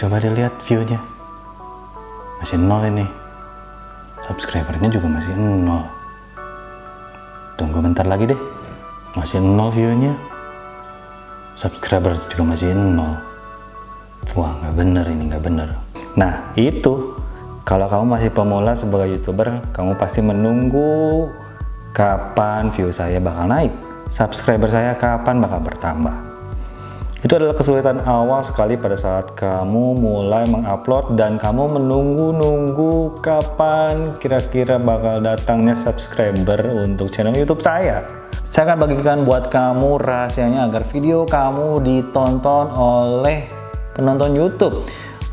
Coba dilihat view-nya. Masih 0 ini. Subscribernya juga masih 0. Tunggu bentar lagi deh. Masih 0 view-nya. Subscriber juga masih 0. Wah, nggak bener ini, nggak bener. Nah, itu. Kalau kamu masih pemula sebagai YouTuber, kamu pasti menunggu kapan view saya bakal naik. Subscriber saya kapan bakal bertambah. Itu adalah kesulitan awal sekali pada saat kamu mulai mengupload dan kamu menunggu-nunggu kapan kira-kira bakal datangnya subscriber untuk channel YouTube saya. Saya akan bagikan buat kamu rahasianya agar video kamu ditonton oleh penonton YouTube.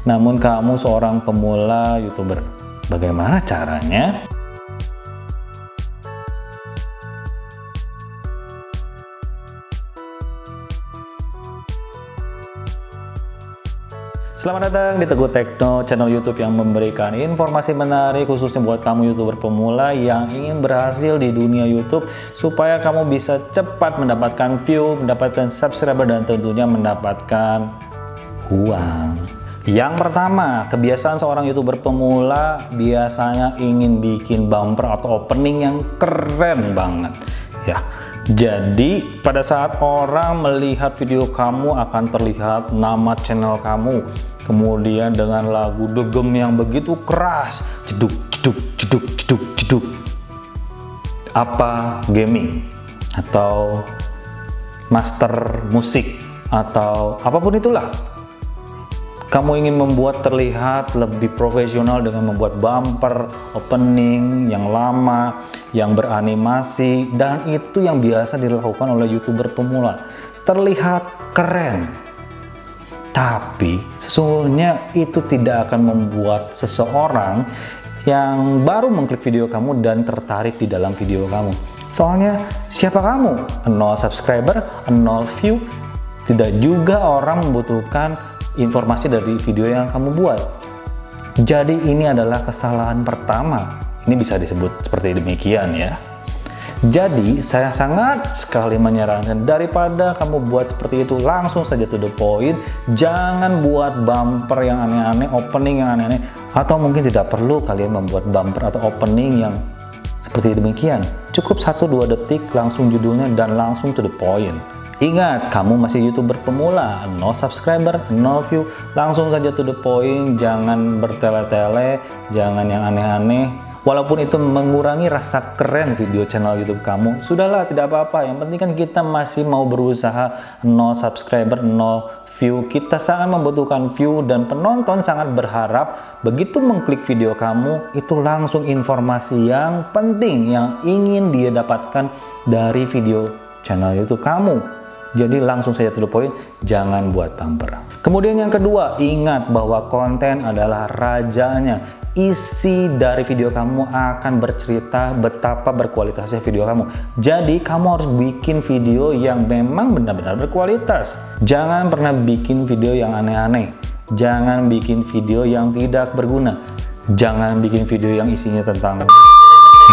Namun kamu seorang pemula YouTuber. Bagaimana caranya? Selamat datang di Teguh Tekno, channel YouTube yang memberikan informasi menarik khususnya buat kamu YouTuber pemula yang ingin berhasil di dunia YouTube supaya kamu bisa cepat mendapatkan view, mendapatkan subscriber, dan tentunya mendapatkan uang. Yang pertama, kebiasaan seorang YouTuber pemula biasanya ingin bikin bumper atau opening yang keren banget ya. Jadi pada saat orang melihat video kamu akan terlihat nama channel kamu, kemudian dengan lagu dugem yang begitu keras, jeduk jeduk jeduk jeduk jeduk. Apa gaming atau master musik atau apapun itulah. Kamu ingin membuat terlihat lebih profesional dengan membuat bumper opening yang lama, yang beranimasi, dan itu yang biasa dilakukan oleh YouTuber pemula. Terlihat keren. Tapi sesungguhnya itu tidak akan membuat seseorang yang baru mengklik video kamu dan tertarik di dalam video kamu. Soalnya siapa kamu? 0 subscriber, 0 view. Tidak juga orang membutuhkan informasi dari video yang kamu buat. Jadi ini adalah kesalahan pertama. Ini bisa disebut seperti demikian ya. Jadi saya sangat sekali menyarankan daripada kamu buat seperti itu, langsung saja to the point. Jangan buat bumper yang aneh-aneh, opening yang aneh-aneh, atau mungkin tidak perlu kalian membuat bumper atau opening yang seperti demikian. Cukup 1-2 detik langsung judulnya dan langsung to the point. Ingat, kamu masih YouTuber pemula, 0 subscriber, 0 view, langsung saja to the point, jangan bertele-tele, jangan yang aneh-aneh. Walaupun itu mengurangi rasa keren video channel YouTube kamu, sudahlah, tidak apa-apa. Yang penting kan kita masih mau berusaha. 0 subscriber, 0 view, kita sangat membutuhkan view dan penonton sangat berharap begitu mengklik video kamu, itu langsung informasi yang penting yang ingin dia dapatkan dari video channel YouTube kamu. Jadi langsung saja to the point, jangan buat bumper. Kemudian yang kedua, ingat bahwa konten adalah rajanya. Isi dari video kamu akan bercerita betapa berkualitasnya video kamu. Jadi kamu harus bikin video yang memang benar-benar berkualitas. Jangan pernah bikin video yang aneh-aneh. Jangan bikin video yang tidak berguna. Jangan bikin video yang isinya tentang.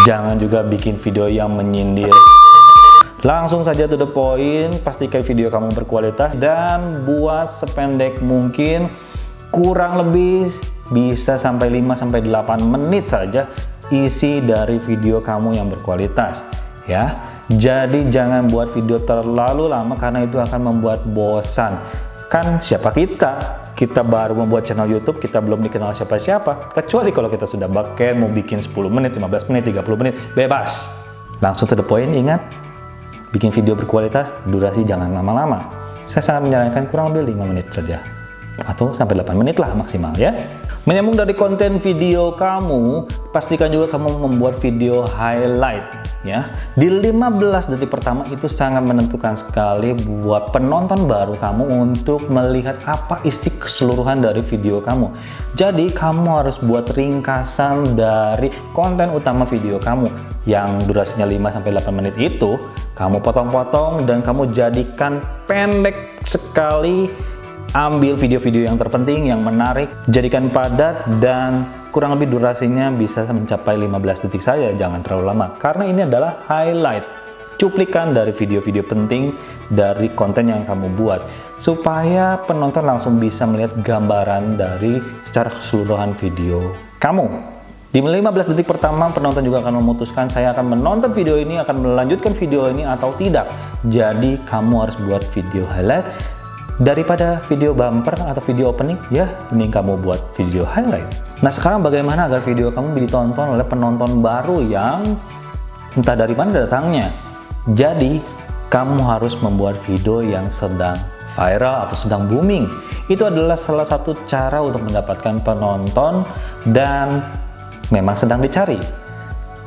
Jangan juga bikin video yang menyindir. Langsung saja to the point, pastikan video kamu berkualitas dan buat sependek mungkin, kurang lebih bisa sampai 5-8 menit saja isi dari video kamu yang berkualitas ya. Jadi jangan buat video terlalu lama karena itu akan membuat bosan. Kan siapa kita baru membuat channel YouTube, kita belum dikenal siapa-siapa. Kecuali kalau kita sudah baken mau bikin 10 menit, 15 menit, 30 menit, bebas. Langsung to the point, ingat. Bikin video berkualitas, durasi jangan lama-lama. Saya sangat menyarankan kurang lebih 5 menit saja. Atau sampai 8 menit lah maksimal ya. Menyambung dari konten video kamu, pastikan juga kamu membuat video highlight ya. Di 15 detik pertama itu sangat menentukan sekali buat penonton baru kamu untuk melihat apa isi keseluruhan dari video kamu. Jadi kamu harus buat ringkasan dari konten utama video kamu yang durasinya 5-8 menit itu, kamu potong-potong dan kamu jadikan pendek sekali. Ambil video-video yang terpenting, yang menarik, jadikan padat dan kurang lebih durasinya bisa mencapai 15 detik saja, jangan terlalu lama karena ini adalah highlight. cuplikan dari video-video penting dari konten yang kamu buat, supaya penonton langsung bisa melihat gambaran dari secara keseluruhan video kamu. Di 15 detik pertama, penonton juga akan memutuskan saya akan menonton video ini, akan melanjutkan video ini atau tidak. Jadi kamu harus buat video highlight daripada video bumper atau video opening. Ya, mending kamu buat video highlight. Nah, sekarang bagaimana agar video kamu ditonton oleh penonton baru yang entah dari mana datangnya? Jadi kamu harus membuat video yang sedang viral atau sedang booming. Itu adalah salah satu cara untuk mendapatkan penonton dan memang sedang dicari.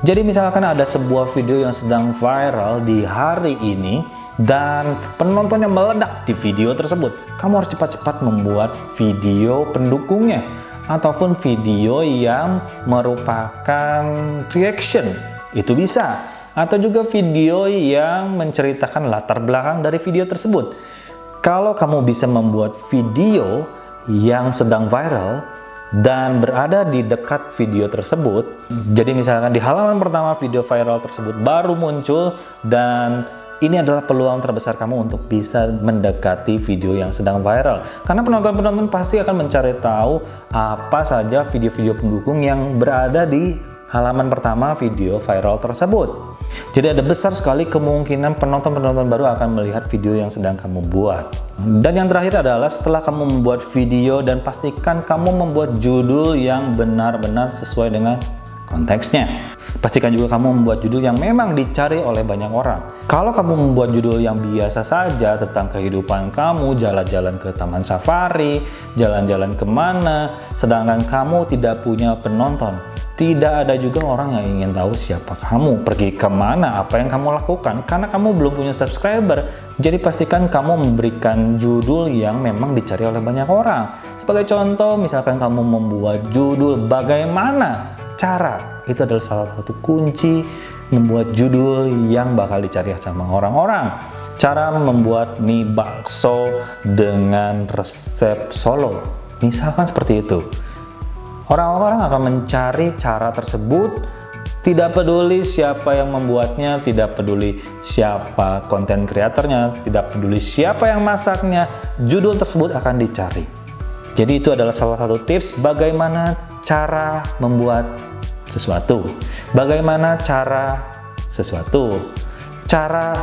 Jadi misalkan ada sebuah video yang sedang viral di hari ini dan penontonnya meledak di video tersebut, kamu harus cepat-cepat membuat video pendukungnya ataupun video yang merupakan reaction. Itu bisa. Atau juga video yang menceritakan latar belakang dari video tersebut. Kalau kamu bisa membuat video yang sedang viral dan berada di dekat video tersebut, jadi misalkan di halaman pertama video viral tersebut baru muncul, dan ini adalah peluang terbesar kamu untuk bisa mendekati video yang sedang viral, karena penonton-penonton pasti akan mencari tahu apa saja video-video pendukung yang berada di halaman pertama video viral tersebut. Jadi ada besar sekali kemungkinan penonton-penonton baru akan melihat video yang sedang kamu buat. Dan yang terakhir adalah setelah kamu membuat video, dan pastikan kamu membuat judul yang benar-benar sesuai dengan konteksnya. Pastikan juga kamu membuat judul yang memang dicari oleh banyak orang. Kalau kamu membuat judul yang biasa saja tentang kehidupan kamu, jalan-jalan ke taman safari, jalan-jalan kemana, sedangkan kamu tidak punya penonton, tidak ada juga orang yang ingin tahu siapa kamu, pergi kemana, apa yang kamu lakukan, karena kamu belum punya subscriber. Jadi pastikan kamu memberikan judul yang memang dicari oleh banyak orang. Sebagai contoh, misalkan kamu membuat judul bagaimana cara, itu adalah salah satu kunci membuat judul yang bakal dicari sama orang-orang. Cara membuat mie bakso dengan resep Solo, misalkan seperti itu. Orang-orang akan mencari cara tersebut, tidak peduli siapa yang membuatnya, tidak peduli siapa konten kreatornya, tidak peduli siapa yang masaknya, judul tersebut akan dicari. Jadi itu adalah salah satu tips bagaimana cara membuat sesuatu. Bagaimana cara sesuatu. Cara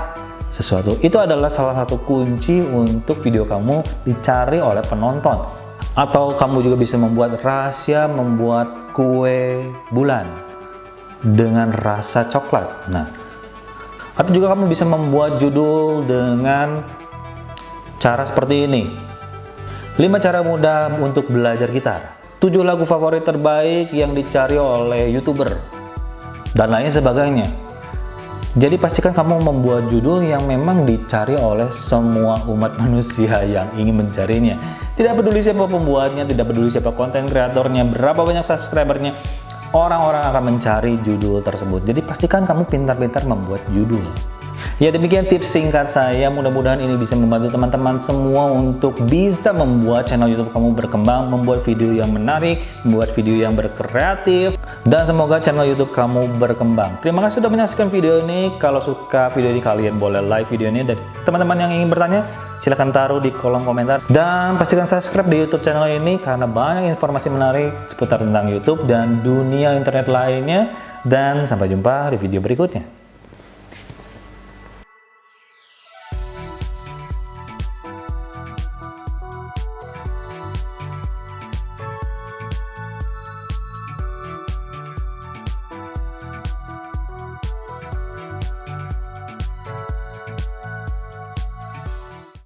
sesuatu. Itu adalah salah satu kunci untuk video kamu dicari oleh penonton. Atau kamu juga bisa membuat rahasia membuat kue bulan dengan rasa coklat. Nah, atau juga kamu bisa membuat judul dengan cara seperti ini. 5 cara mudah untuk belajar gitar. 7 lagu favorit terbaik yang dicari oleh YouTuber. Dan lain sebagainya. Jadi pastikan kamu membuat judul yang memang dicari oleh semua umat manusia yang ingin mencarinya. Tidak peduli siapa pembuatnya, tidak peduli siapa konten kreatornya, berapa banyak subscribernya, orang-orang akan mencari judul tersebut. Jadi pastikan kamu pintar-pintar membuat judul. Ya, demikian tips singkat saya. Mudah-mudahan ini bisa membantu teman-teman semua untuk bisa membuat channel YouTube kamu berkembang, membuat video yang menarik, membuat video yang berkreatif, dan semoga channel YouTube kamu berkembang. Terima kasih sudah menyaksikan video ini. Kalau suka video ini, kalian boleh like video ini, dan teman-teman yang ingin bertanya silahkan taruh di kolom komentar, dan pastikan subscribe di YouTube channel ini karena banyak informasi menarik seputar tentang YouTube dan dunia internet lainnya. Dan sampai jumpa di video berikutnya.